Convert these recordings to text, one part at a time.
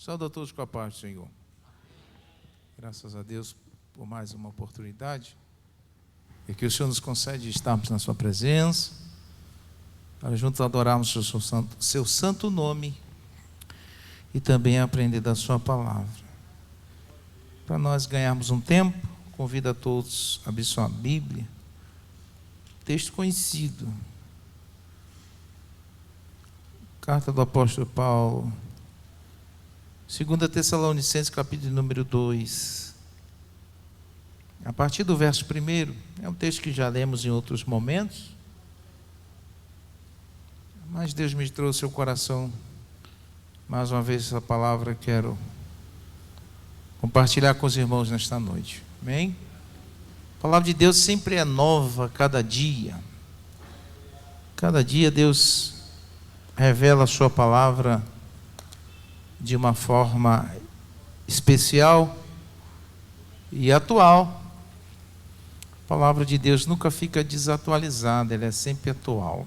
Saúde a todos com a paz do Senhor. Graças a Deus por mais uma oportunidade e que o Senhor nos concede estarmos na sua presença para juntos adorarmos o seu santo nome e também aprender da sua palavra. Para nós ganharmos um tempo, convido a todos a abrir sua Bíblia, texto conhecido, carta do apóstolo Paulo, 2 Tessalonicenses, capítulo número 2. A partir do verso 1, é um texto que já lemos em outros momentos, mas Deus me trouxe ao coração, mais uma vez, essa palavra quero compartilhar com os irmãos nesta noite. Amém? A palavra de Deus sempre é nova, cada dia. Cada dia Deus revela a sua palavra de uma forma especial e atual. A palavra de Deus nunca fica desatualizada, ela é sempre atual.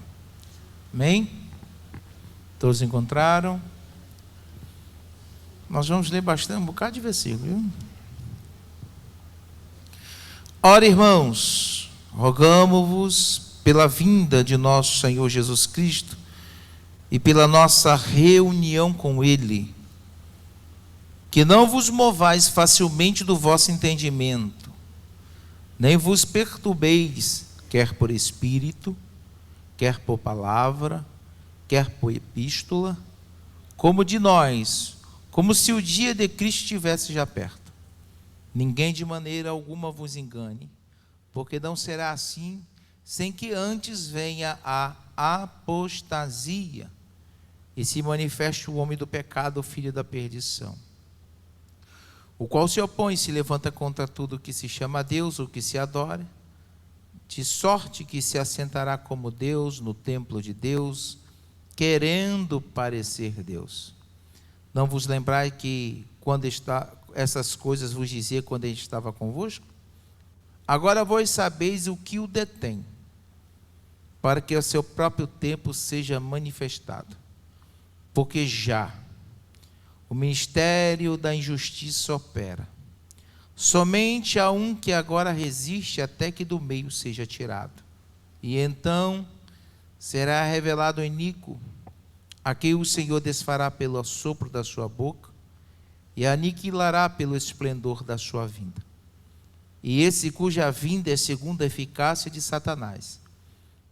Amém? Todos encontraram? Nós vamos ler bastante, um bocado de versículo, viu? Ora, irmãos, rogamo-vos pela vinda de nosso Senhor Jesus Cristo e pela nossa reunião com Ele, que não vos movais facilmente do vosso entendimento, nem vos perturbeis, quer por espírito, quer por palavra, quer por epístola, como de nós, como se o dia de Cristo estivesse já perto. Ninguém de maneira alguma vos engane, porque não será assim, sem que antes venha a apostasia e se manifeste o homem do pecado, o filho da perdição, o qual se opõe e se levanta contra tudo que se chama Deus ou que se adora, de sorte que se assentará como Deus no templo de Deus, querendo parecer Deus. Não vos lembrai que essas coisas vos dizia quando ele estava convosco? Agora vós sabeis o que o detém, para que ao seu próprio tempo seja manifestado. Porque já o ministério da injustiça opera. Somente há um que agora resiste até que do meio seja tirado. E então será revelado o iníquo, a quem o Senhor desfará pelo assopro da sua boca e aniquilará pelo esplendor da sua vinda. E esse cuja vinda é segundo a eficácia de Satanás,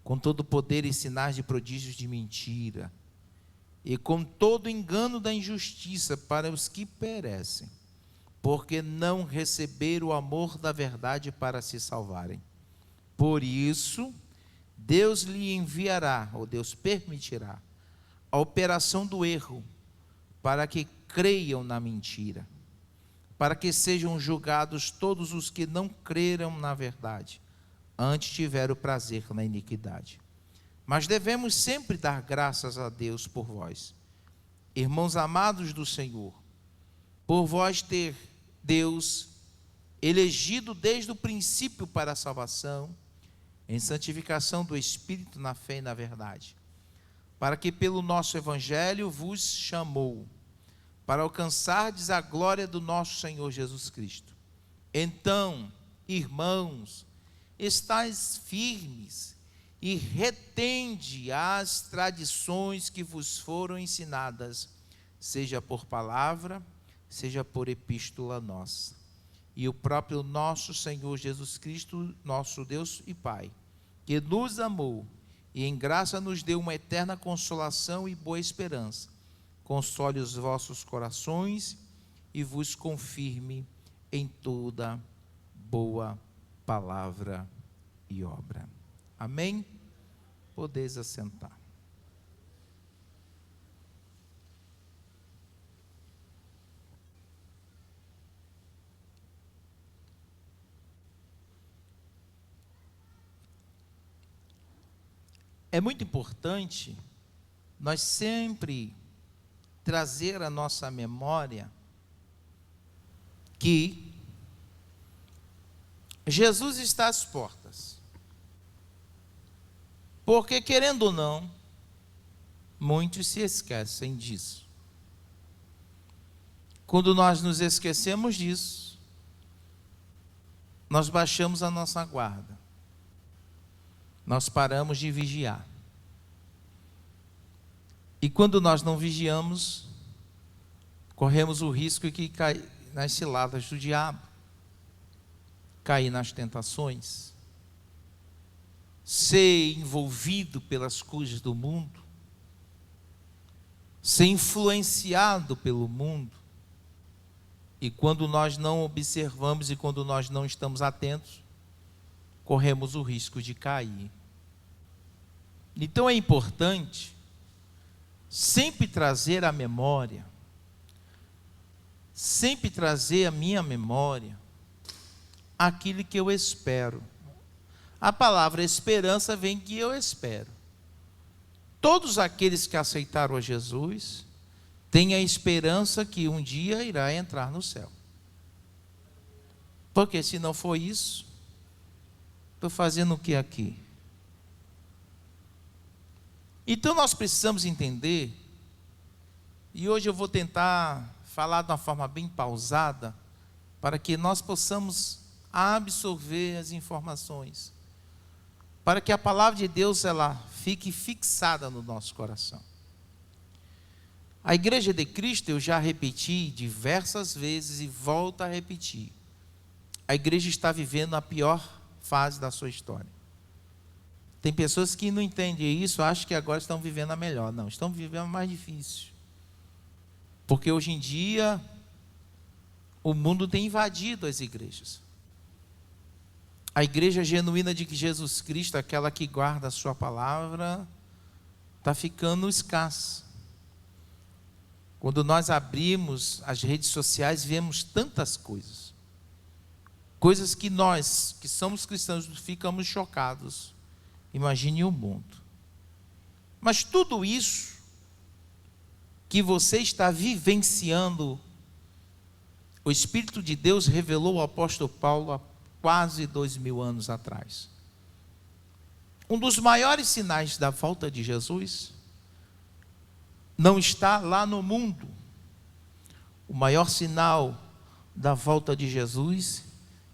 com todo poder e sinais de prodígios de mentira, e com todo engano da injustiça para os que perecem, porque não receberam o amor da verdade para se salvarem. Por isso, Deus lhe enviará, ou Deus permitirá, a operação do erro, para que creiam na mentira, para que sejam julgados todos os que não creram na verdade, antes tiveram prazer na iniquidade. Mas devemos sempre dar graças a Deus por vós, irmãos amados do Senhor, por vós ter Deus elegido desde o princípio para a salvação, em santificação do Espírito, na fé e na verdade, para que pelo nosso Evangelho vos chamou, para alcançardes a glória do nosso Senhor Jesus Cristo. Então, irmãos, estais firmes e retende as tradições que vos foram ensinadas, seja por palavra, seja por epístola nossa. E o próprio nosso Senhor Jesus Cristo, nosso Deus e Pai, que nos amou e em graça nos deu uma eterna consolação e boa esperança, console os vossos corações e vos confirme em toda boa palavra e obra. Amém? Podeis assentar. É muito importante nós sempre trazer à nossa memória que Jesus está às portas. Porque, querendo ou não, muitos se esquecem disso. Quando nós nos esquecemos disso, nós baixamos a nossa guarda. Nós paramos de vigiar. E quando nós não vigiamos, corremos o risco de cair nas ciladas do diabo, cair nas tentações, ser envolvido pelas coisas do mundo, ser influenciado pelo mundo. E quando nós não observamos e quando nós não estamos atentos, corremos o risco de cair. Então é importante sempre trazer à memória, sempre trazer à minha memória aquilo que eu espero. A palavra esperança vem que eu espero. Todos aqueles que aceitaram a Jesus têm a esperança que um dia irá entrar no céu. Porque se não for isso, estou fazendo o que aqui? Então nós precisamos entender, e hoje eu vou tentar falar de uma forma bem pausada, para que nós possamos absorver as informações, para que a palavra de Deus ela fique fixada no nosso coração. A Igreja de Cristo, eu já repeti diversas vezes e volto a repetir, a igreja está vivendo a pior fase da sua história. Tem pessoas que não entendem isso, acham que agora estão vivendo a melhor. Não, estão vivendo a mais difícil. Porque hoje em dia, o mundo tem invadido as igrejas. A igreja genuína de Jesus Cristo, aquela que guarda a sua palavra, está ficando escassa. Quando nós abrimos as redes sociais, vemos tantas coisas. Coisas que nós, que somos cristãos, ficamos chocados. Imagine o mundo. Mas tudo isso que você está vivenciando, o Espírito de Deus revelou ao apóstolo Paulo há quase 2000 anos atrás. Um dos maiores sinais da volta de Jesus não está lá no mundo. O maior sinal da volta de Jesus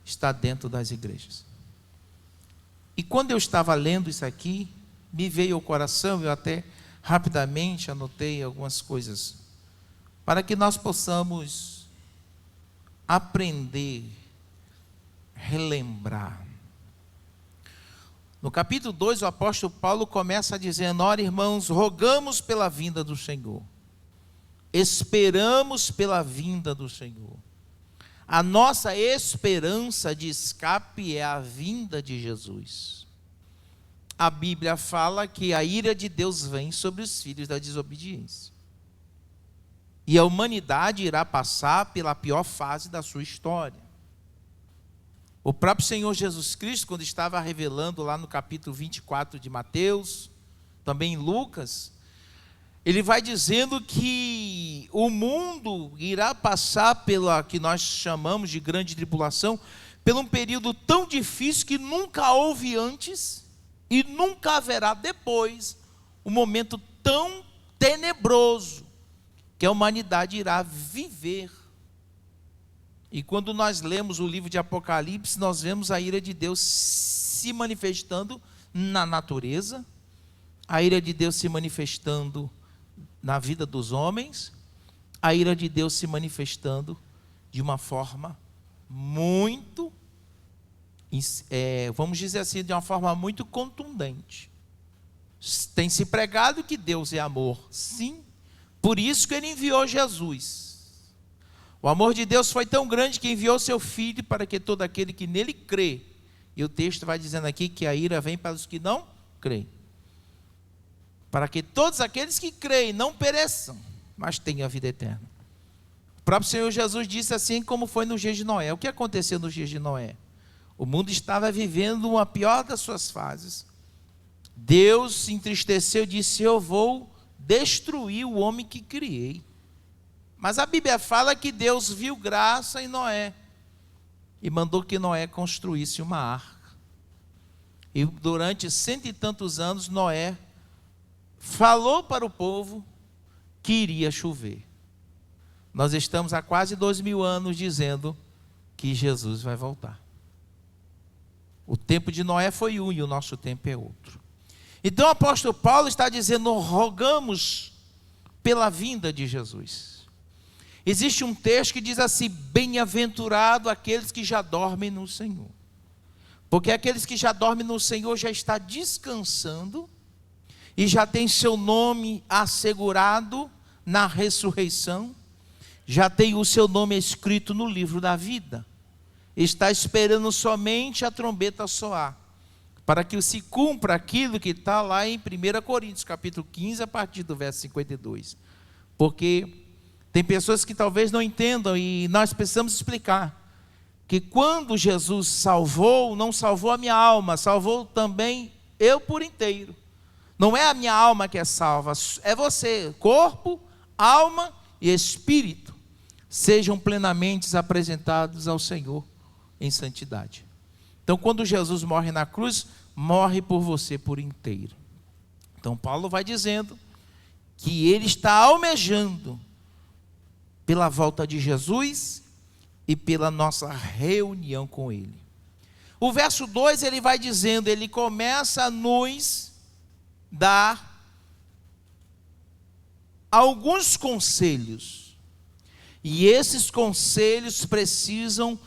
está dentro das igrejas. E quando eu estava lendo isso aqui, me veio ao coração, eu até rapidamente anotei algumas coisas, para que nós possamos aprender, relembrar. No capítulo 2, o apóstolo Paulo começa dizendo: ora, irmãos, rogamos pela vinda do Senhor, esperamos pela vinda do Senhor. A nossa esperança de escape é a vinda de Jesus. A Bíblia fala que a ira de Deus vem sobre os filhos da desobediência. E a humanidade irá passar pela pior fase da sua história. O próprio Senhor Jesus Cristo, quando estava revelando lá no capítulo 24 de Mateus, também em Lucas, ele vai dizendo que o mundo irá passar pela que nós chamamos de grande tribulação, por um período tão difícil que nunca houve antes e nunca haverá depois, um momento tão tenebroso que a humanidade irá viver. E quando nós lemos o livro de Apocalipse, nós vemos a ira de Deus se manifestando na natureza, a ira de Deus se manifestando na vida dos homens, a ira de Deus se manifestando de uma forma muito, vamos dizer assim, de uma forma muito contundente. Tem se pregado que Deus é amor, sim, por isso que Ele enviou Jesus. O amor de Deus foi tão grande que enviou seu Filho para que todo aquele que nele crê, e o texto vai dizendo aqui que a ira vem para os que não creem, para que todos aqueles que creem não pereçam, mas tenham a vida eterna. O próprio Senhor Jesus disse assim como foi nos dias de Noé. O que aconteceu nos dias de Noé? O mundo estava vivendo uma pior das suas fases. Deus se entristeceu e disse: eu vou destruir o homem que criei. Mas a Bíblia fala que Deus viu graça em Noé e mandou que Noé construísse uma arca. E durante 100 e tantos anos, Noé falou para o povo que iria chover. Nós estamos há quase 2000 anos dizendo que Jesus vai voltar. O tempo de Noé foi um e o nosso tempo é outro. Então o apóstolo Paulo está dizendo: rogamos pela vinda de Jesus. Existe um texto que diz assim: bem-aventurado aqueles que já dormem no Senhor. Porque aqueles que já dormem no Senhor já está descansando e já tem seu nome assegurado na ressurreição, já tem o seu nome escrito no livro da vida. Está esperando somente a trombeta soar, para que se cumpra aquilo que está lá em 1 Coríntios, capítulo 15, a partir do verso 52. Porque tem pessoas que talvez não entendam, e nós precisamos explicar, que quando Jesus salvou, não salvou a minha alma, salvou também eu por inteiro. Não é a minha alma que é salva, é você, corpo, alma e espírito, sejam plenamente apresentados ao Senhor em santidade. Então, quando Jesus morre na cruz, morre por você por inteiro. Então, Paulo vai dizendo que ele está almejando pela volta de Jesus e pela nossa reunião com ele. O verso 2 ele vai dizendo, ele começa a nos dar alguns conselhos, e esses conselhos precisam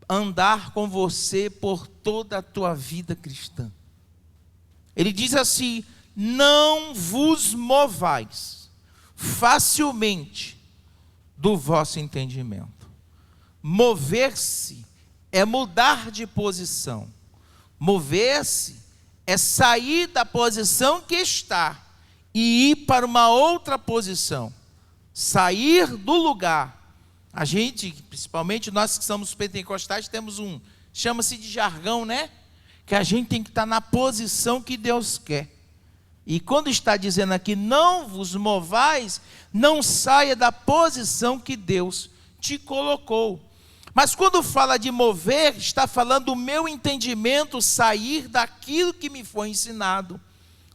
andar com você por toda a tua vida cristã. Ele diz assim: não vos movais facilmente do vosso entendimento. Mover-se é mudar de posição. Mover-se é sair da posição que está e ir para uma outra posição. Sair do lugar. A gente, principalmente nós que somos pentecostais, temos chama-se de jargão, né? Que a gente tem que estar na posição que Deus quer. E quando está dizendo aqui, não vos movais, não saia da posição que Deus te colocou. Mas quando fala de mover, está falando do meu entendimento sair daquilo que me foi ensinado,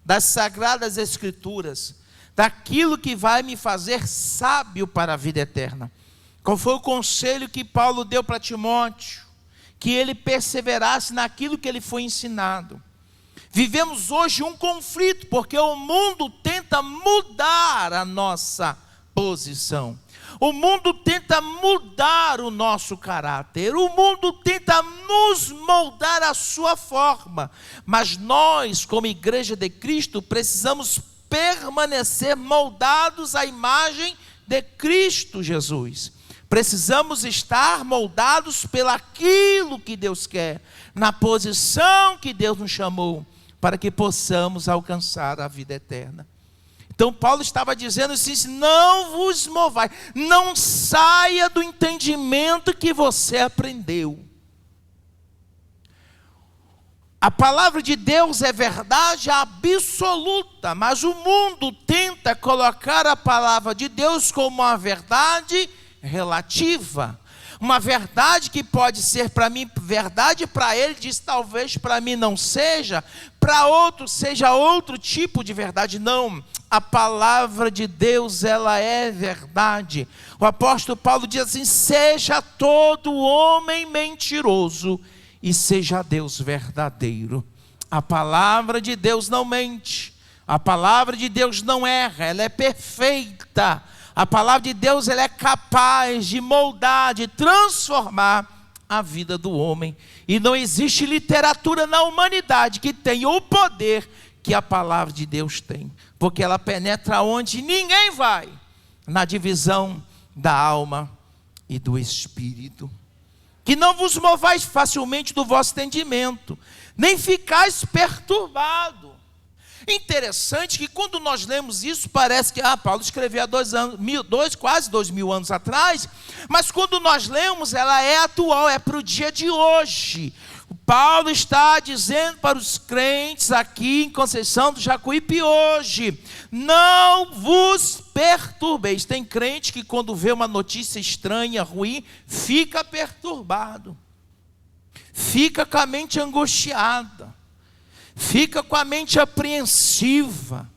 das sagradas escrituras, daquilo que vai me fazer sábio para a vida eterna. Qual foi o conselho que Paulo deu para Timóteo? Que ele perseverasse naquilo que ele foi ensinado. Vivemos hoje um conflito, porque o mundo tenta mudar a nossa posição. O mundo tenta mudar o nosso caráter. O mundo tenta nos moldar a sua forma. Mas nós, como Igreja de Cristo, precisamos permanecer moldados à imagem de Cristo Jesus. Precisamos estar moldados pelaquilo que Deus quer, na posição que Deus nos chamou, para que possamos alcançar a vida eterna. Então Paulo estava dizendo assim: não vos movai, não saia do entendimento que você aprendeu. A palavra de Deus é verdade absoluta, mas o mundo tenta colocar a palavra de Deus como uma verdade relativa, uma verdade que pode ser para mim verdade, para ele diz talvez para mim não seja, para outro seja outro tipo de verdade. Não, a palavra de Deus ela é verdade. O apóstolo Paulo diz assim: seja todo homem mentiroso e seja Deus verdadeiro. A palavra de Deus não mente, a palavra de Deus não erra, ela é perfeita. A palavra de Deus ela é capaz de moldar, de transformar a vida do homem. E não existe literatura na humanidade que tenha o poder que a palavra de Deus tem. Porque ela penetra onde ninguém vai, na divisão da alma e do espírito. Que não vos movais facilmente do vosso entendimento, nem ficais perturbados. Interessante que quando nós lemos isso, parece que Paulo escreveu há quase 2000 anos atrás, mas quando nós lemos, ela é atual, é para o dia de hoje. O Paulo está dizendo para os crentes aqui em Conceição do Jacuípe hoje: não vos perturbeis. Tem crente que quando vê uma notícia estranha, ruim, fica perturbado, fica com a mente angustiada, fica com a mente apreensiva.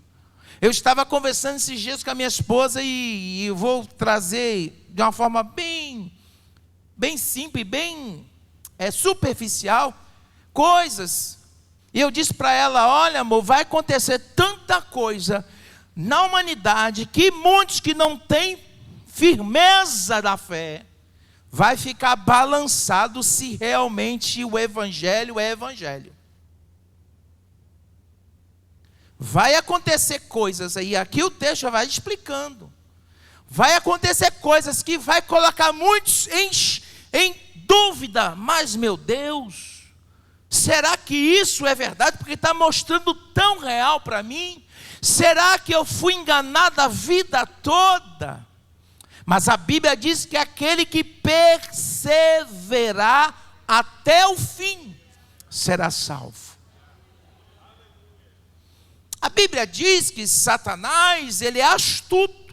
Eu estava conversando esses dias com a minha esposa e vou trazer de uma forma bem simples, bem superficial, coisas. E eu disse para ela: olha, amor, vai acontecer tanta coisa na humanidade que muitos que não têm firmeza da fé vai ficar balançado se realmente o evangelho é evangelho. Vai acontecer coisas aí, aqui o texto vai explicando. Vai acontecer coisas que vai colocar muitos em dúvida. Mas, meu Deus, será que isso é verdade? Porque está mostrando tão real para mim. Será que eu fui enganado a vida toda? Mas a Bíblia diz que aquele que perseverar até o fim será salvo. A Bíblia diz que Satanás, ele é astuto.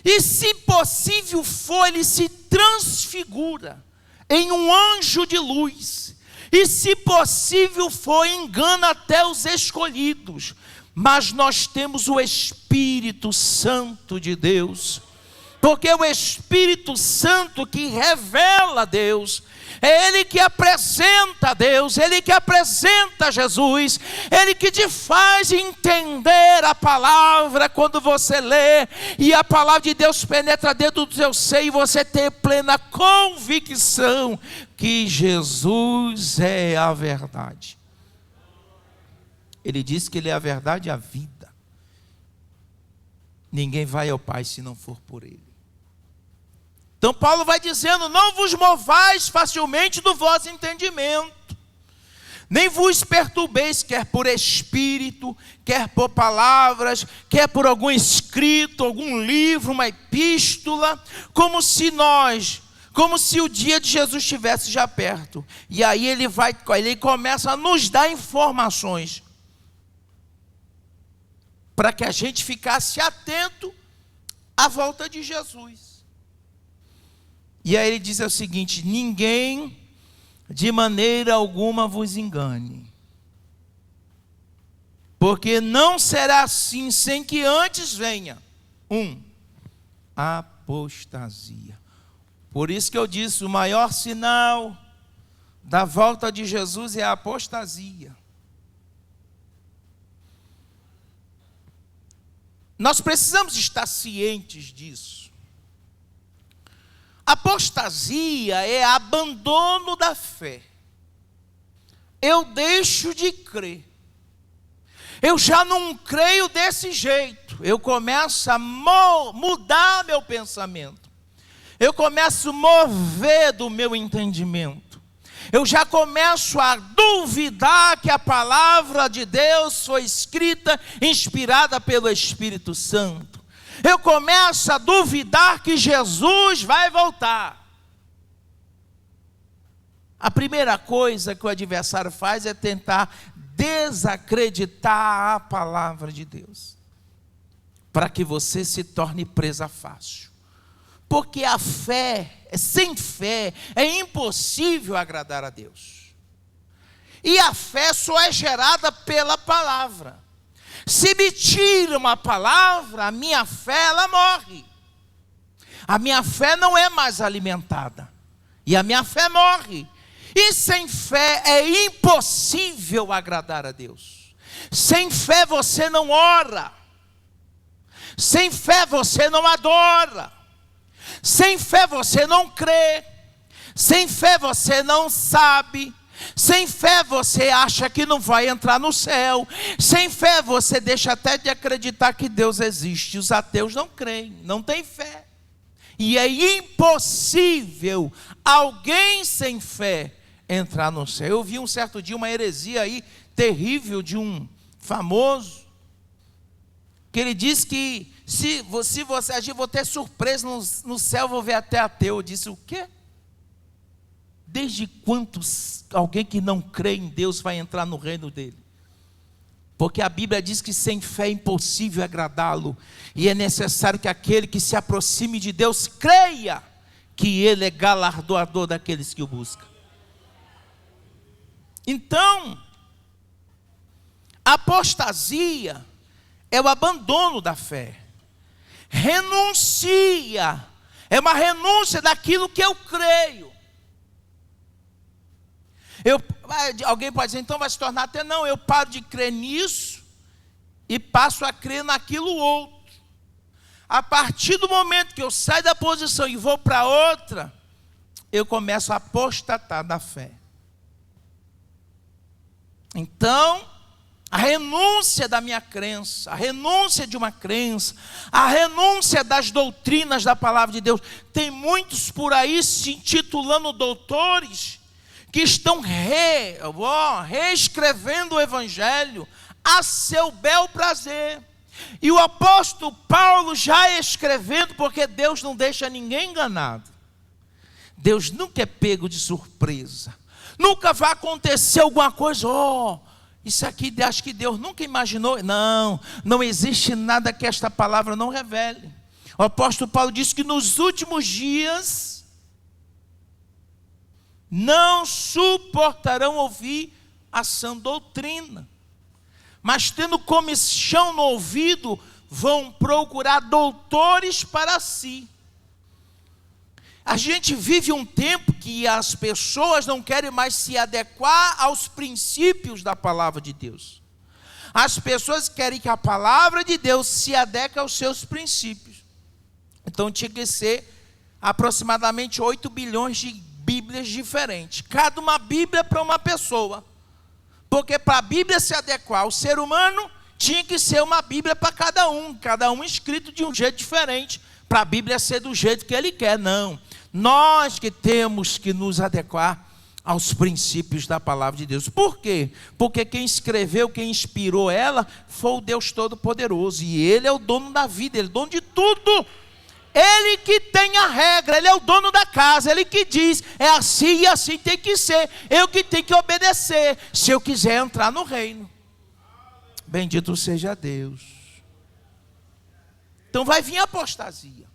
E se possível for, ele se transfigura em um anjo de luz. E se possível for, engana até os escolhidos. Mas nós temos o Espírito Santo de Deus. Porque o Espírito Santo que revela a Deus, é Ele que apresenta a Deus, Ele que apresenta Jesus, Ele que te faz entender a palavra quando você lê, e a palavra de Deus penetra dentro do seu seio, e você tem plena convicção que Jesus é a verdade. Ele diz que Ele é a verdade e a vida. Ninguém vai ao Pai se não for por Ele. Então Paulo vai dizendo: não vos movais facilmente do vosso entendimento, nem vos perturbeis, quer por espírito, quer por palavras, quer por algum escrito, algum livro, uma epístola, como se o dia de Jesus estivesse já perto. E aí ele começa a nos dar informações, para que a gente ficasse atento à volta de Jesus. E aí ele diz o seguinte: ninguém de maneira alguma vos engane, porque não será assim sem que antes venha apostasia. Por isso que eu disse, o maior sinal da volta de Jesus é a apostasia. Nós precisamos estar cientes disso. Apostasia é abandono da fé. Eu deixo de crer. Eu já não creio desse jeito. Eu começo a mudar meu pensamento. Eu começo a mover do meu entendimento. Eu já começo a duvidar que a palavra de Deus foi escrita, inspirada pelo Espírito Santo. Eu começo a duvidar que Jesus vai voltar. A primeira coisa que o adversário faz é tentar desacreditar a palavra de Deus, para que você se torne presa fácil. Porque a fé, sem fé, é impossível agradar a Deus. E a fé só é gerada pela palavra. Se me tira uma palavra, a minha fé, ela morre. A minha fé não é mais alimentada. E a minha fé morre. E sem fé é impossível agradar a Deus. Sem fé você não ora. Sem fé você não adora. Sem fé você não crê. Sem fé você não sabe. Sem fé você acha que não vai entrar no céu. Sem fé você deixa até de acreditar que Deus existe. Os ateus não creem, não têm fé. E é impossível alguém sem fé entrar no céu. Eu vi um certo dia uma heresia aí terrível de um famoso, que ele disse que se você agir, vou ter surpresa no céu, vou ver até ateu. Eu disse: o quê? Desde quando alguém que não crê em Deus vai entrar no reino dele? Porque a Bíblia diz que sem fé é impossível agradá-lo. E é necessário que aquele que se aproxime de Deus creia que Ele é galardoador daqueles que o buscam. Então, a apostasia é o abandono da fé. Renuncia, É uma renúncia daquilo que eu creio. Alguém pode dizer, então vai se tornar até não. Eu paro de crer nisso e passo a crer naquilo outro. A partir do momento que eu saio da posição e vou para outra, eu começo a apostatar da fé. Então, a renúncia da minha crença, a renúncia de uma crença, a renúncia das doutrinas da palavra de Deus. Tem muitos por aí se intitulando doutores, que estão reescrevendo o evangelho a seu bel prazer. E o apóstolo Paulo já escrevendo, porque Deus não deixa ninguém enganado. Deus nunca é pego de surpresa. Nunca vai acontecer alguma coisa, isso aqui acho que Deus nunca imaginou. Não existe nada que esta palavra não revele. O apóstolo Paulo disse que nos últimos dias não suportarão ouvir a sã doutrina, mas tendo comichão no ouvido, vão procurar doutores para si. A gente vive um tempo que as pessoas não querem mais se adequar aos princípios da palavra de Deus. As pessoas querem que a palavra de Deus se adeque aos seus princípios. Então tinha que ser aproximadamente 8 bilhões de Bíblias diferentes. Cada uma Bíblia para uma pessoa. Porque para a Bíblia se adequar ao ser humano, tinha que ser uma Bíblia para cada um escrito de um jeito diferente, para a Bíblia ser do jeito que ele quer. Não, nós que temos que nos adequar aos princípios da palavra de Deus. Por quê? Porque quem escreveu, quem inspirou ela, foi o Deus Todo-Poderoso, e Ele é o dono da vida, Ele é o dono de tudo. Ele que tem a regra, Ele é o dono da casa, Ele que diz, é assim e assim tem que ser, eu que tenho que obedecer, se eu quiser entrar no reino. Bendito seja Deus. Então vai vir a apostasia.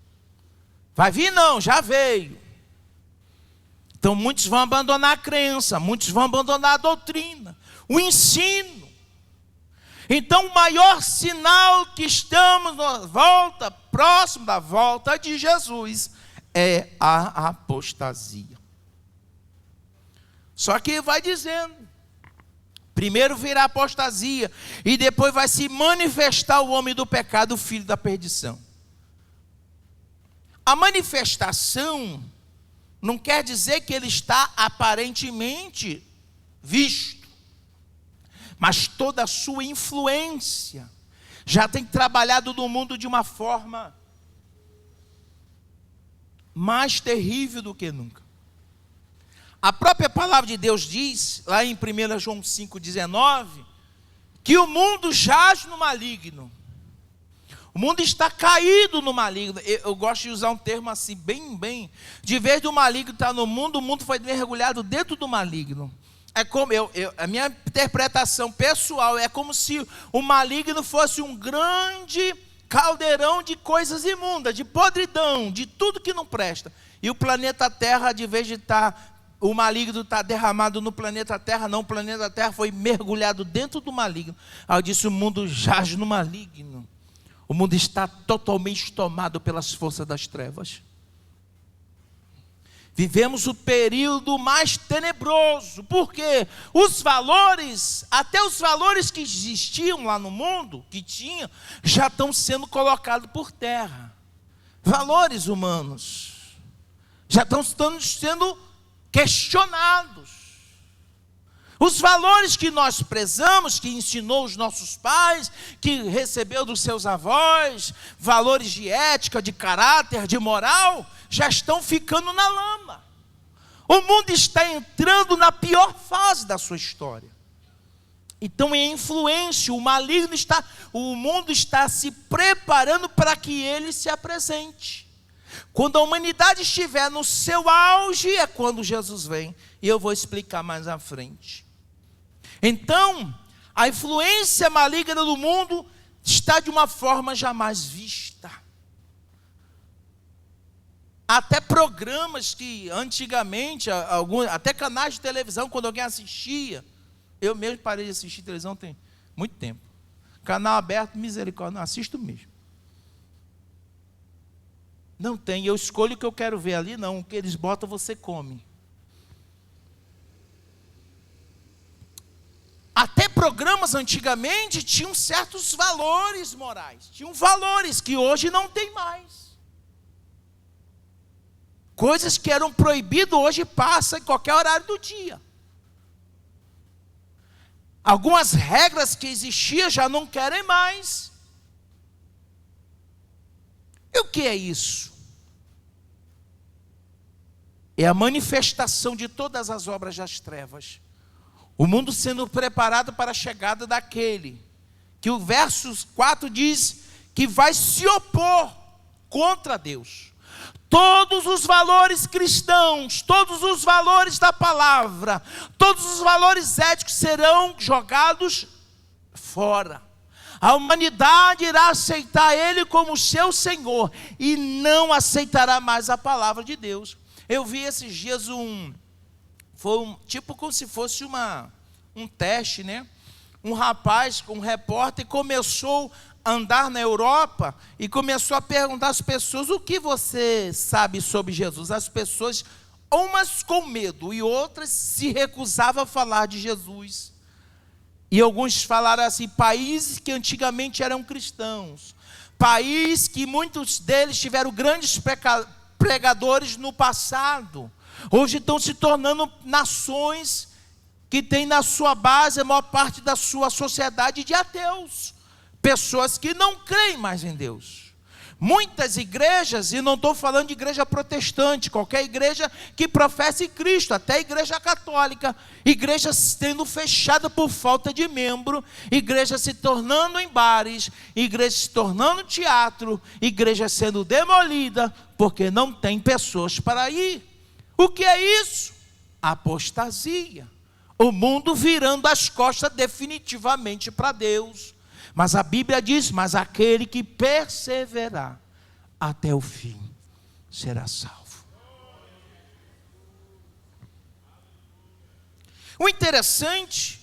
Vai vir não, já veio. Então muitos vão abandonar a crença, muitos vão abandonar a doutrina, o ensino. Então o maior sinal que estamos próximo da volta de Jesus é a apostasia. Só que vai dizendo, primeiro virá a apostasia e depois vai se manifestar o homem do pecado, o filho da perdição. A manifestação não quer dizer que ele está aparentemente visto, mas toda a sua influência já tem trabalhado no mundo de uma forma mais terrível do que nunca. A própria palavra de Deus diz, lá em 1 João 5,19, que o mundo jaz no maligno. O mundo está caído no maligno. Eu gosto de usar um termo assim, bem, de vez do maligno estar no mundo, o mundo foi mergulhado dentro do maligno. É como a minha interpretação pessoal é como se o maligno fosse um grande caldeirão de coisas imundas, de podridão, de tudo que não presta. E o planeta Terra, de vez de o maligno está derramado no planeta Terra, não, o planeta Terra foi mergulhado dentro do maligno. Aí eu disse, o mundo jaz no maligno. O mundo está totalmente tomado pelas forças das trevas. Vivemos o período mais tenebroso, porque os valores, até os valores que existiam lá no mundo, que tinham, já estão sendo colocados por terra. Valores humanos já estão sendo questionados. Os valores que nós prezamos, que ensinou os nossos pais, que recebeu dos seus avós, valores de ética, de caráter, de moral, já estão ficando na lama. O mundo está entrando na pior fase da sua história. Então é influência, o mundo está se preparando para que ele se apresente. Quando a humanidade estiver no seu auge, é quando Jesus vem. E eu vou explicar mais à frente. Então, a influência maligna do mundo está de uma forma jamais vista. Até programas que antigamente, até canais de televisão, quando alguém assistia, eu mesmo parei de assistir televisão tem muito tempo. Canal aberto, misericórdia, não assisto mesmo. Não tem, eu escolho o que eu quero ver ali, não. O que eles botam, você come. Até programas antigamente tinham certos valores morais. Tinham valores que hoje não tem mais. Coisas que eram proibidas hoje passam em qualquer horário do dia. Algumas regras que existiam já não querem mais. E o que é isso? É a manifestação de todas as obras das trevas. O mundo sendo preparado para a chegada daquele, que o verso 4 diz que vai se opor contra Deus. Todos os valores cristãos, todos os valores da palavra, todos os valores éticos serão jogados fora. A humanidade irá aceitar Ele como seu Senhor e não aceitará mais a palavra de Deus. Eu vi esses dias tipo como se fosse um teste, né? Um rapaz, um repórter, começou a andar na Europa e começou a perguntar às pessoas: o que você sabe sobre Jesus? As pessoas, umas com medo e outras se recusavam a falar de Jesus. E alguns falaram assim: países que antigamente eram cristãos, países que muitos deles tiveram grandes pregadores no passado, hoje estão se tornando nações que têm na sua base a maior parte da sua sociedade de ateus, pessoas que não creem mais em Deus. Muitas igrejas, e não estou falando de igreja protestante, qualquer igreja que professe Cristo, até a igreja católica, igrejas sendo fechada por falta de membro, igrejas se tornando em bares, igrejas se tornando teatro, igrejas sendo demolida, porque não tem pessoas para ir. O que é isso? Apostasia. O mundo virando as costas definitivamente para Deus. Mas a Bíblia diz: mas aquele que perseverar até o fim será salvo. O interessante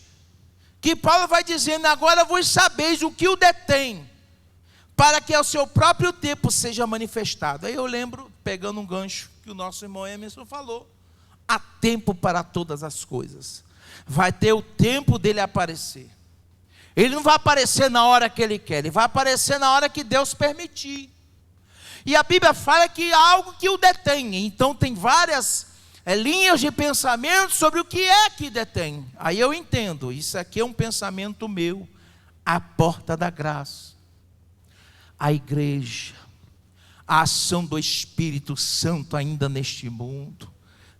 que Paulo vai dizendo: agora vos sabeis o que o detém, para que ao seu próprio tempo seja manifestado. Aí eu lembro, pegando um gancho que o nosso irmão Emerson falou: há tempo para todas as coisas. Vai ter o tempo dele aparecer. Ele não vai aparecer na hora que ele quer, ele vai aparecer na hora que Deus permitir. E a Bíblia fala que há algo que o detém. Então tem várias linhas de pensamento sobre o que é que detém. Aí eu entendo, isso aqui é um pensamento meu. A porta da graça, a igreja, a ação do Espírito Santo ainda neste mundo,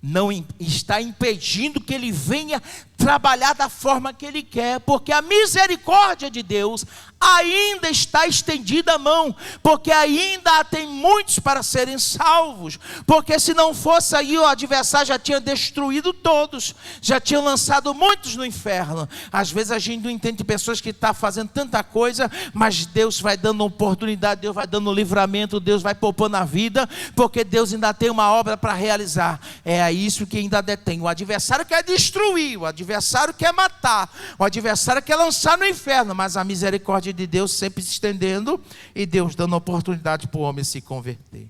não está impedindo que ele venha trabalhar da forma que ele quer, porque a misericórdia de Deus ainda está estendida a mão, porque ainda tem muitos para serem salvos, porque se não fosse aí, o adversário já tinha destruído todos, já tinha lançado muitos no inferno. Às vezes a gente não entende pessoas que estão fazendo tanta coisa, mas Deus vai dando oportunidade, Deus vai dando livramento, Deus vai poupando a vida, porque Deus ainda tem uma obra para realizar. É isso que ainda detém. O adversário quer destruir, o adversário quer matar, o adversário quer lançar no inferno, mas a misericórdia de Deus sempre se estendendo e Deus dando oportunidade para o homem se converter.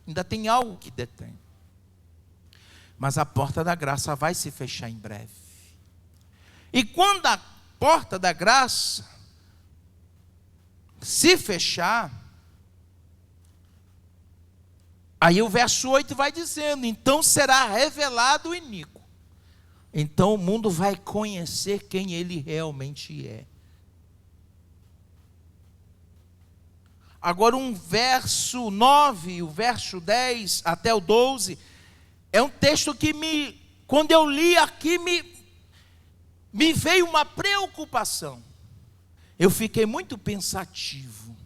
Ainda tem algo que detém, mas a porta da graça vai se fechar em breve. E quando a porta da graça se fechar, aí o verso 8 vai dizendo: então será revelado o iníquo. Então o mundo vai conhecer quem ele realmente é. Agora um verso 9, o verso 10 até o 12, é um texto que quando eu li aqui, me veio uma preocupação. Eu fiquei muito pensativo.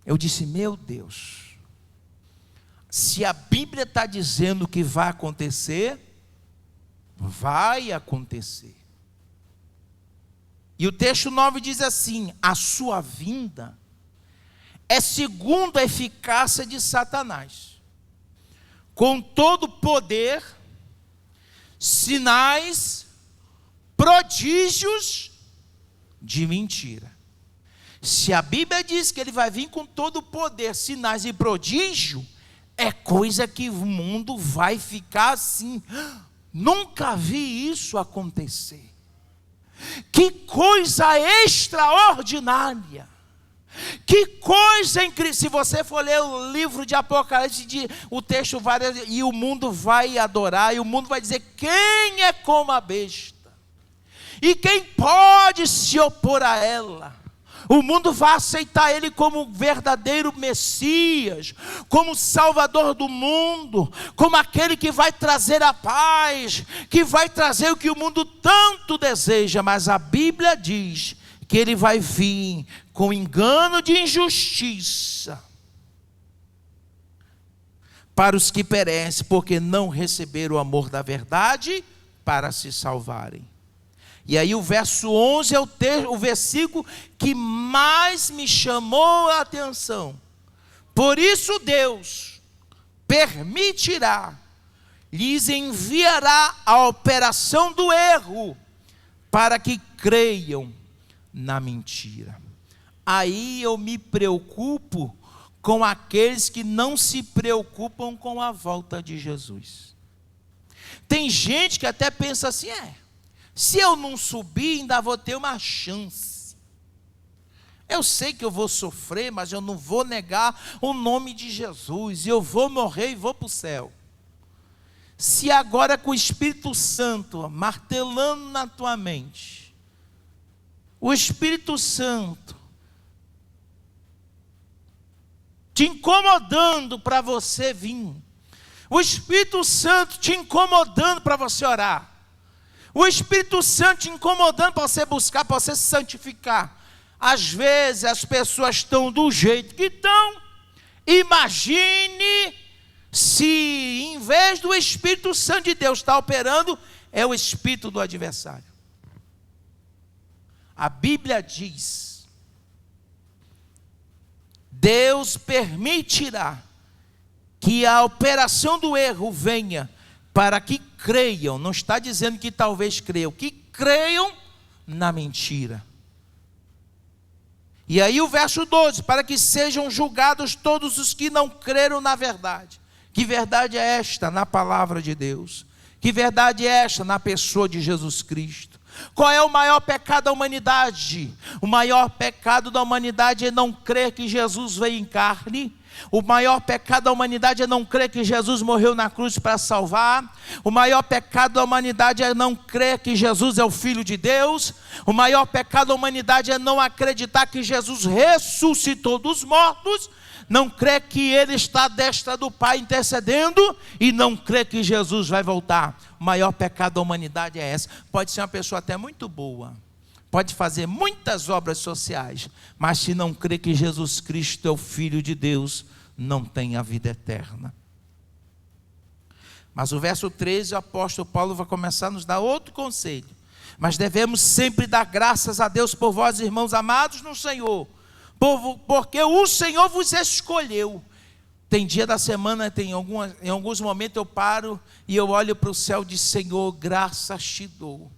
Eu disse: meu Deus, se a Bíblia está dizendo que vai acontecer, vai acontecer. E o texto 9 diz assim: a sua vinda é segundo a eficácia de Satanás, com todo poder, sinais, prodígios de mentira, Se a Bíblia diz que ele vai vir com todo o poder, sinais e prodígio, é coisa que o mundo vai ficar assim. Nunca vi isso acontecer. Que coisa extraordinária. Que coisa incrível. Se você for ler o livro de Apocalipse, o texto vai, e o mundo vai adorar, e o mundo vai dizer: quem é como a besta? E quem pode se opor a ela? O mundo vai aceitar ele como verdadeiro Messias, como Salvador do mundo, como aquele que vai trazer a paz, que vai trazer o que o mundo tanto deseja. Mas a Bíblia diz que ele vai vir com engano de injustiça para os que perecem, porque não receberam o amor da verdade para se salvarem. E aí o verso 11 é o versículo que mais me chamou a atenção. Por isso Deus permitirá, lhes enviará a operação do erro, para que creiam na mentira. Aí eu me preocupo com aqueles que não se preocupam com a volta de Jesus. Tem gente que até pensa assim: se eu não subir, ainda vou ter uma chance. Eu sei que eu vou sofrer, mas eu não vou negar o nome de Jesus. Eu vou morrer e vou para o céu. Se agora com o Espírito Santo martelando na tua mente, o Espírito Santo te incomodando para você vir, o Espírito Santo te incomodando para você orar, o Espírito Santo te incomodando para você buscar, para você se santificar. Às vezes as pessoas estão do jeito que estão. Imagine se em vez do Espírito Santo de Deus estar operando, é o espírito do adversário. A Bíblia diz: Deus permitirá que a operação do erro venha para que creiam. Não está dizendo que talvez creiam, que creiam na mentira. E aí o verso 12: para que sejam julgados todos os que não creram na verdade. Que verdade é esta na palavra de Deus? Que verdade é esta na pessoa de Jesus Cristo? Qual é o maior pecado da humanidade? O maior pecado da humanidade é não crer que Jesus veio em carne. O maior pecado da humanidade é não crer que Jesus morreu na cruz para salvar. O maior pecado da humanidade é não crer que Jesus é o Filho de Deus. O maior pecado da humanidade é não acreditar que Jesus ressuscitou dos mortos. Não crer que Ele está à destra do Pai intercedendo. E não crer que Jesus vai voltar. O maior pecado da humanidade é esse. Pode ser uma pessoa até muito boa, pode fazer muitas obras sociais, mas se não crê que Jesus Cristo é o Filho de Deus, não tem a vida eterna. Mas o verso 13, o apóstolo Paulo vai começar a nos dar outro conselho. Mas devemos sempre dar graças a Deus por vós, irmãos amados no Senhor, porque o Senhor vos escolheu. Tem dia da semana, em alguns momentos eu paro e eu olho para o céu e digo: Senhor, graças te dou,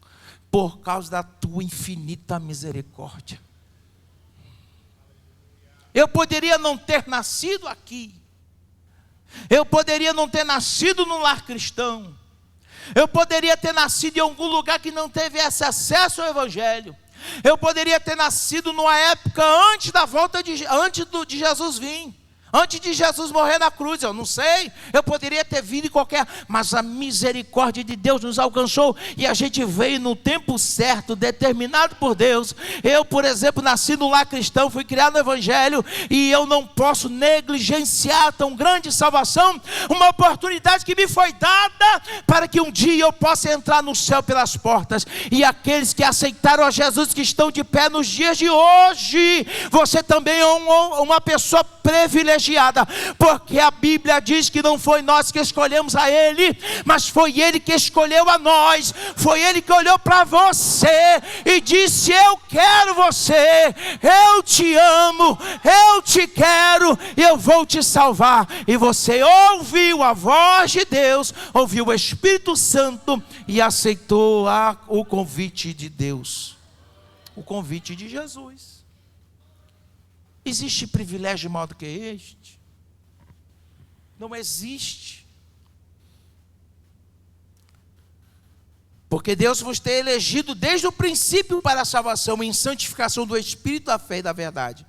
por causa da tua infinita misericórdia. Eu poderia não ter nascido aqui, eu poderia não ter nascido no lar cristão, eu poderia ter nascido em algum lugar que não teve esse acesso ao Evangelho, eu poderia ter nascido numa época antes da volta de Jesus vir, antes de Jesus morrer na cruz, eu não sei, eu poderia ter vindo em qualquer, mas a misericórdia de Deus nos alcançou, e a gente veio no tempo certo, determinado por Deus. Eu, por exemplo, nasci no lar cristão, fui criado no Evangelho, e eu não posso negligenciar tão grande salvação, uma oportunidade que me foi dada, para que um dia eu possa entrar no céu pelas portas, e aqueles que aceitaram a Jesus, que estão de pé nos dias de hoje, você também é uma pessoa privilegiada, porque a Bíblia diz que não foi nós que escolhemos a Ele, mas foi Ele que escolheu a nós. Foi Ele que olhou para você e disse: eu quero você, eu te amo, eu te quero, eu vou te salvar. E você ouviu a voz de Deus, ouviu o Espírito Santo e aceitou o convite de Deus, o convite de Jesus. Existe privilégio maior do que este? Não existe. Porque Deus vos tem elegido desde o princípio para a salvação em santificação do Espírito, da fé e da verdade,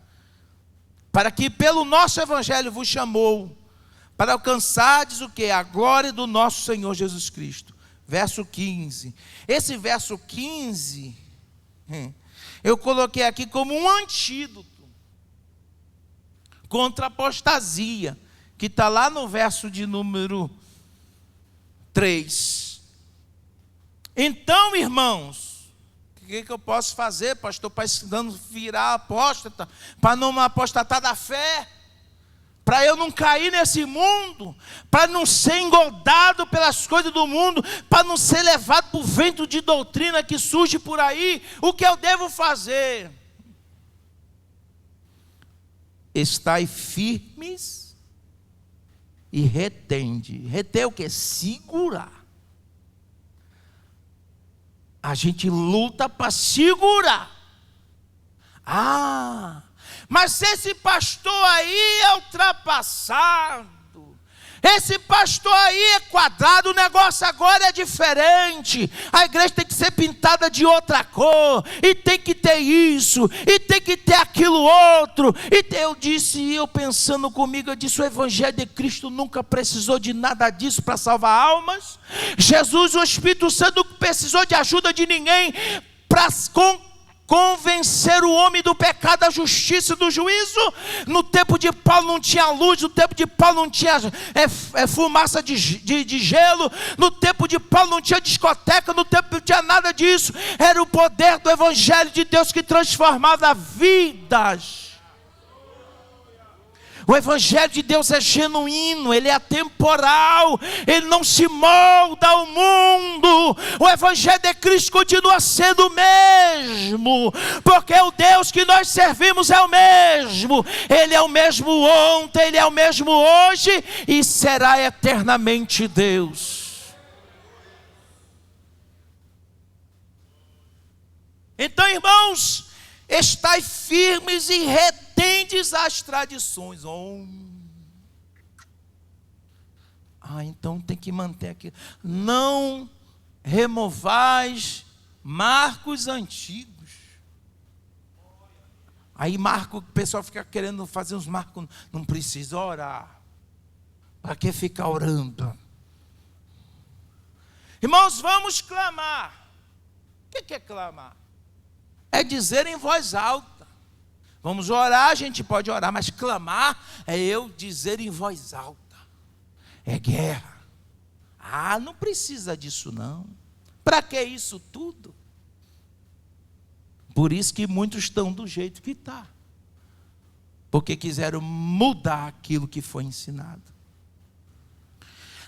para que pelo nosso Evangelho vos chamou, para alcançardes o que? A glória do nosso Senhor Jesus Cristo. Verso 15. Esse verso 15, eu coloquei aqui como um antídoto contra a apostasia, que está lá no verso de número 3. Então, irmãos, o que eu posso fazer, pastor, para não virar apóstata, para não apostatar da fé, para eu não cair nesse mundo, para não ser engodado pelas coisas do mundo, para não ser levado por vento de doutrina que surge por aí? O que eu devo fazer? Estai firmes e retende. Reter o que? Segurar. A gente luta para segurar. Mas esse pastor aí é ultrapassado, esse pastor aí é quadrado, o negócio agora é diferente, a igreja tem que ser pintada de outra cor, e tem que ter isso, e tem que ter aquilo outro. E eu disse, eu pensando comigo, eu disse, o Evangelho de Cristo nunca precisou de nada disso para salvar almas. Jesus, o Espírito Santo, não precisou de ajuda de ninguém para convencer o homem do pecado, da justiça e do juízo. No tempo de Paulo não tinha luz, no tempo de Paulo não tinha fumaça de gelo, no tempo de Paulo não tinha discoteca, no tempo não tinha nada disso. Era o poder do Evangelho de Deus que transformava vidas. O Evangelho de Deus é genuíno, ele é atemporal, ele não se molda ao mundo. O Evangelho de Cristo continua sendo o mesmo, porque o Deus que nós servimos é o mesmo. Ele é o mesmo ontem, ele é o mesmo hoje e será eternamente Deus. Então, irmãos, estai firmes e retendes as tradições. Então tem que manter aqui. Não removais marcos antigos. Aí o pessoal fica querendo fazer uns marcos. Não precisa orar. Para que ficar orando? Irmãos, vamos clamar. O que é clamar? É dizer em voz alta. Vamos orar, a gente pode orar, mas clamar é eu dizer em voz alta. É guerra. Não precisa disso não. Para que isso tudo? Por isso que muitos estão do jeito que está. Porque quiseram mudar aquilo que foi ensinado.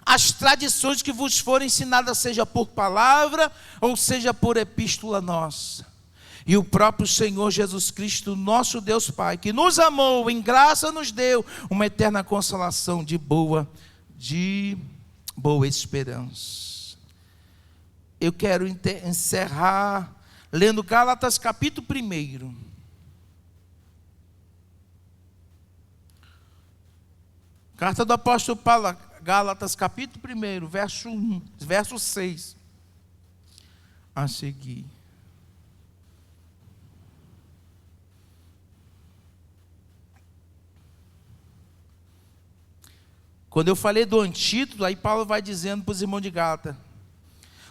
As tradições que vos forem ensinadas, seja por palavra ou seja por epístola nossa. E o próprio Senhor Jesus Cristo, nosso Deus Pai, que nos amou, em graça nos deu uma eterna consolação de boa esperança. Eu quero encerrar lendo Gálatas capítulo 1. Carta do apóstolo Paulo, Gálatas capítulo 1, verso 1, verso 6. A seguir. Quando eu falei do antídoto, aí Paulo vai dizendo para os irmãos de Gálatas: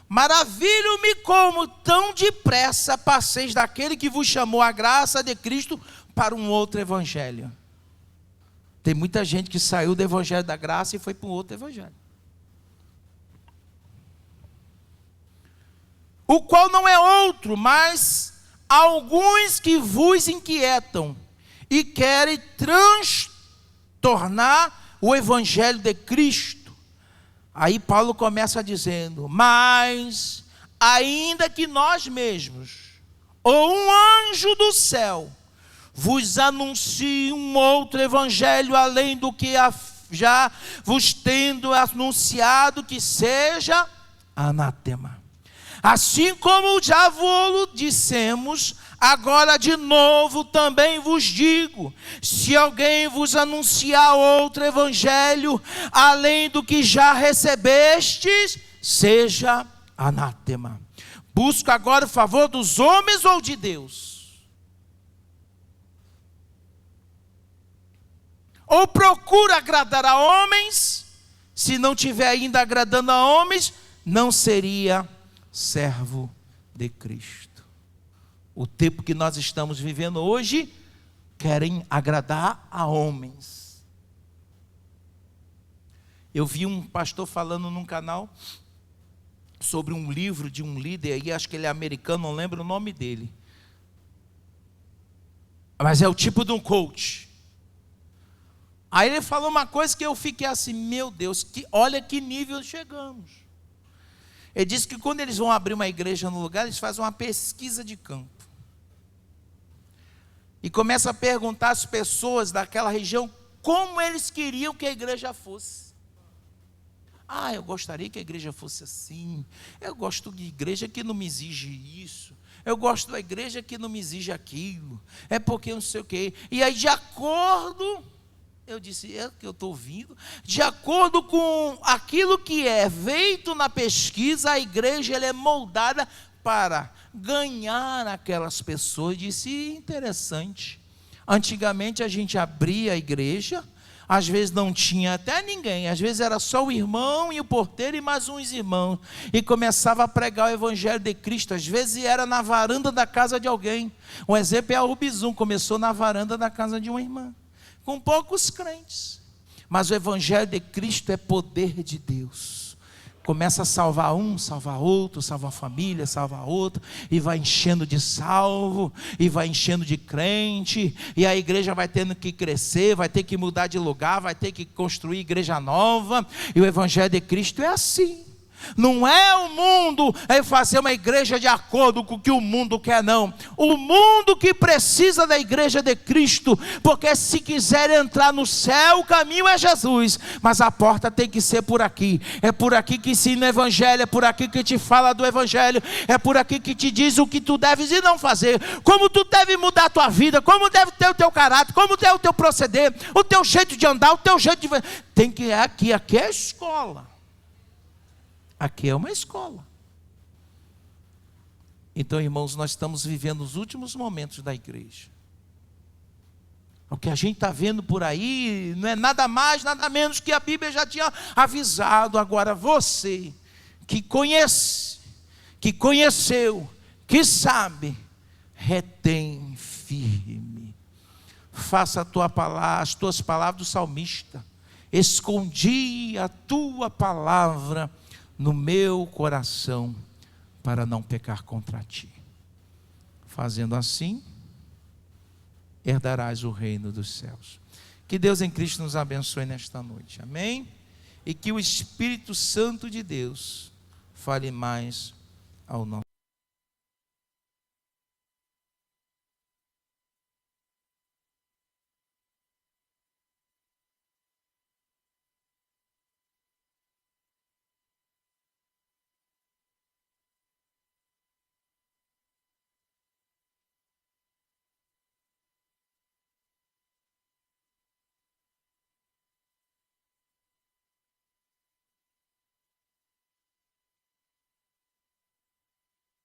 maravilho-me como tão depressa passeis daquele que vos chamou a graça de Cristo para um outro evangelho. Tem muita gente que saiu do evangelho da graça e foi para um outro evangelho. O qual não é outro, mas alguns que vos inquietam e querem transtornar o Evangelho de Cristo. Aí Paulo começa dizendo: mas ainda que nós mesmos, ou um anjo do céu, vos anuncie um outro evangelho, além do que já vos tendo anunciado, que seja anátema. Assim como já vos dissemos, Agora de novo também vos digo, se alguém vos anunciar outro evangelho, além do que já recebestes, seja anátema. Busca agora o favor dos homens ou de Deus? Ou procura agradar a homens? Se não estiver ainda agradando a homens, não seria servo de Cristo. O tempo que nós estamos vivendo hoje, querem agradar a homens. Eu vi um pastor falando num canal sobre um livro de um líder aí, acho que ele é americano, não lembro o nome dele. Mas é o tipo de um coach. Aí ele falou uma coisa que eu fiquei assim, meu Deus, olha que nível chegamos. Ele disse que quando eles vão abrir uma igreja no lugar, eles fazem uma pesquisa de campo. E começam a perguntar às pessoas daquela região como eles queriam que a igreja fosse. Ah, eu gostaria que a igreja fosse assim. Eu gosto de igreja que não me exige isso. Eu gosto da igreja que não me exige aquilo. É porque não sei o quê. E aí, de acordo, eu disse, é o que eu estou ouvindo. De acordo com aquilo que é feito na pesquisa, a igreja ela é moldada para ganhar aquelas pessoas. Disse, interessante. Antigamente a gente abria a igreja, às vezes não tinha até ninguém, às vezes era só o irmão e o porteiro e mais uns irmãos, e começava a pregar o evangelho de Cristo. Às vezes era na varanda da casa de alguém. Um exemplo é a Ubizum, começou na varanda da casa de uma irmã, com poucos crentes, mas o evangelho de Cristo é poder de Deus. Começa a salvar um, salvar outro, salvar a família, salvar outro, e vai enchendo de salvo, e vai enchendo de crente, e a igreja vai tendo que crescer, vai ter que mudar de lugar, vai ter que construir igreja nova, e o evangelho de Cristo é assim. Não é o mundo é fazer uma igreja de acordo com o que o mundo quer, não. O mundo que precisa da igreja de Cristo, porque se quiser entrar no céu, o caminho é Jesus, mas a porta tem que ser por aqui. É por aqui que ensina o evangelho, é por aqui que te fala do evangelho, é por aqui que te diz o que tu deves e não fazer, como tu deve mudar a tua vida, como deve ter o teu caráter, como deve o teu proceder, o teu jeito de andar, o teu jeito de... Tem que aqui é a escola. Aqui é uma escola. Então, irmãos, nós estamos vivendo os últimos momentos da igreja. O que a gente está vendo por aí não é nada mais, nada menos que a Bíblia já tinha avisado. Agora você que conhece, que conheceu, que sabe, retém firme. Faça as tuas palavras do salmista. Escondi a tua palavra no meu coração, para não pecar contra ti. Fazendo assim, herdarás o reino dos céus. Que Deus em Cristo nos abençoe nesta noite, amém? E que o Espírito Santo de Deus fale mais ao nosso